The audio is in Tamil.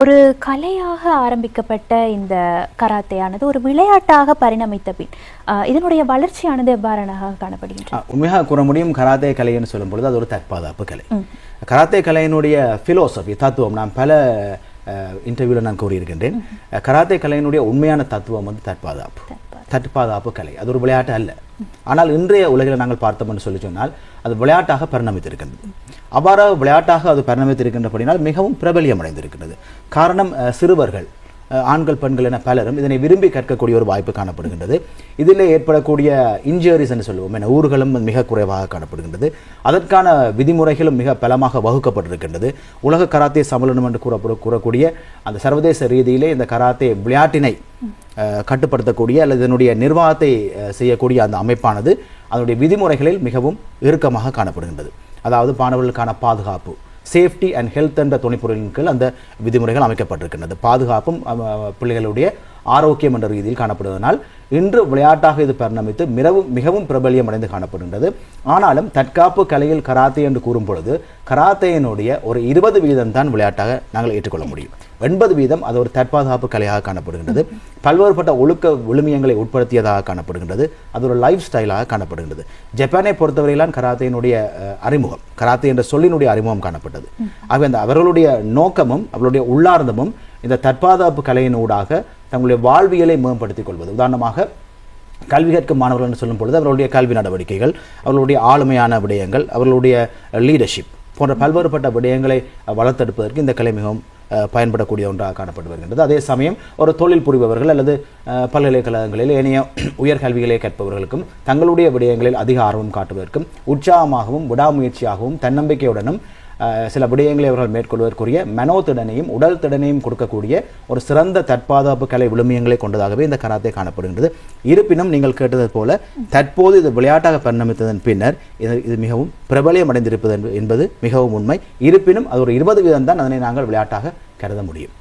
ஒரு கலையாக ஆரம்பிக்கப்பட்ட இந்த கராத்தேயானது ஒரு விளையாட்டாக பரிணமித்த பின் இதனுடைய வளர்ச்சியானது எவ்வாறாக காணப்படுகின்றது? உண்மையாக கூற முடியும், கராத்தே கலைன்னு சொல்லும் பொழுது அது ஒரு தற்பாதுகாப்பு கலை. கராத்தே கலையினுடைய பிலோசபி தத்துவம் நான் பல இன்டர்வியூவில் நான் கூறியிருக்கின்றேன். கராத்தே கலையினுடைய உண்மையான தத்துவம் வந்து தற்பாதுகாப்பு கலை. அது ஒரு விளையாட்டு அல்ல. ஆனால் இன்றைய உலகில் நாங்கள் பார்த்தோம் என்று சொல்லி சொன்னால் அது விளையாட்டாக பரிணமித்திருக்கின்றது. அவ்வாறாக விளையாட்டாக அது பரிணமித்திருக்கின்றபடினால் மிகவும் பிரபலியம் அடைந்திருக்கிறது. காரணம், சிறுவர்கள், ஆண்கள் பெண்கள் என பலரும் இதனை விரும்பி கற்கக்கூடிய ஒரு வாய்ப்பு காணப்படுகின்றது. இதில் ஏற்படக்கூடிய இன்ஜுரிஸ் என்று சொல்லுவோம் என ஊர்களும் மிக குறைவாக காணப்படுகின்றது. அதற்கான விதிமுறைகளும் மிக பலமாக வகுக்கப்பட்டிருக்கின்றது. உலக கராத்தே சம்மேளனம் என்று கூறக்கூடிய அந்த சர்வதேச ரீதியிலே இந்த கராத்தே விளையாட்டினை கட்டுப்படுத்தக்கூடிய அல்லது இதனுடைய நிர்வாகத்தை செய்யக்கூடிய அந்த அமைப்பானது அதனுடைய விதிமுறைகளில் மிகவும் இறுக்கமாக காணப்படுகின்றது. அதாவது மாணவர்களுக்கான பாதுகாப்பு, சேஃப்டி அண்ட் ஹெல்த் என்ற துணைப்பொருளின் கீழ் அந்த விதிமுறைகள் அமைக்கப்பட்டிருக்கின்றது. பாதுகாப்பும் பிள்ளைகளுடைய ஆரோக்கியம் என்ற ரீதியில் காணப்படுவதனால் இன்று விளையாட்டாக இது பரிணமித்து மிகவும் பிரபலியம் அடைந்து காணப்படுகின்றது. ஆனாலும் தற்காப்பு கலையில் கராத்தே என்று கூறும் பொழுது கராத்தேயினுடைய ஒரு 20% தான் விளையாட்டாக நாங்கள் ஏற்றுக்கொள்ள முடியும். 80% அது ஒரு தற்பாதுகாப்பு கலையாக காணப்படுகின்றது. பல்வேறுபட்ட ஒழுக்க விழுமியங்களை உட்படுத்தியதாக காணப்படுகின்றது. அது ஒரு லைஃப் ஸ்டைலாக காணப்படுகின்றது. ஜப்பானை பொறுத்தவரையிலான் கராத்தேயினுடைய அறிமுகம், கராத்தே என்ற சொல்லினுடைய அறிமுகம் காணப்பட்டது. ஆகவே அந்த அவர்களுடைய நோக்கமும் அவர்களுடைய உள்ளார்ந்தமும் இந்த தற்பாதுகாப்பு கலையினூடாக தங்களுடைய வாழ்வியலை மேம்படுத்திக் கொள்வது. உதாரணமாக கல்வி கற்கும் மாணவர்கள் என்று சொல்லும் பொழுது அவர்களுடைய கல்வி நடவடிக்கைகள், அவர்களுடைய ஆளுமையான விடயங்கள், அவர்களுடைய லீடர்ஷிப் போன்ற பல்வேறுபட்ட விடயங்களை வளர்த்தெடுப்பதற்கு இந்த கலை மிகவும் பயன்படக்கூடிய ஒன்றாக காணப்பட்டு வருகின்றது. அதே சமயம் ஒரு தொழில் புரிபவர்கள் அல்லது பல்கலைக்கழகங்களில் ஏனைய உயர்கல்விகளை கற்பவர்களுக்கும் தங்களுடைய விடயங்களில் அதிக ஆர்வம் காட்டுவதற்கும் உற்சாகமாகவும் விடாமுயற்சியாகவும் தன்னம்பிக்கையுடனும் சில விடயங்களை அவர்கள் மேற்கொள்வதற்குரிய மனோதிடனையும் உடல் திடனையும் கொடுக்கக்கூடிய ஒரு சிறந்த தற்பாதுகாப்பு கலை விழுமியங்களை கொண்டதாகவே இந்த கராத்தே காணப்படுகின்றது. இருப்பினும் நீங்கள் கேட்டது போல தற்போது இது விளையாட்டாக பரிணமித்ததன் பின்னர் இது மிகவும் பிரபலியம் அடைந்திருப்பது என்பது மிகவும் உண்மை. இருப்பினும் அது ஒரு 20% தான் அதனை நாங்கள் விளையாட்டாக கருத முடியும்.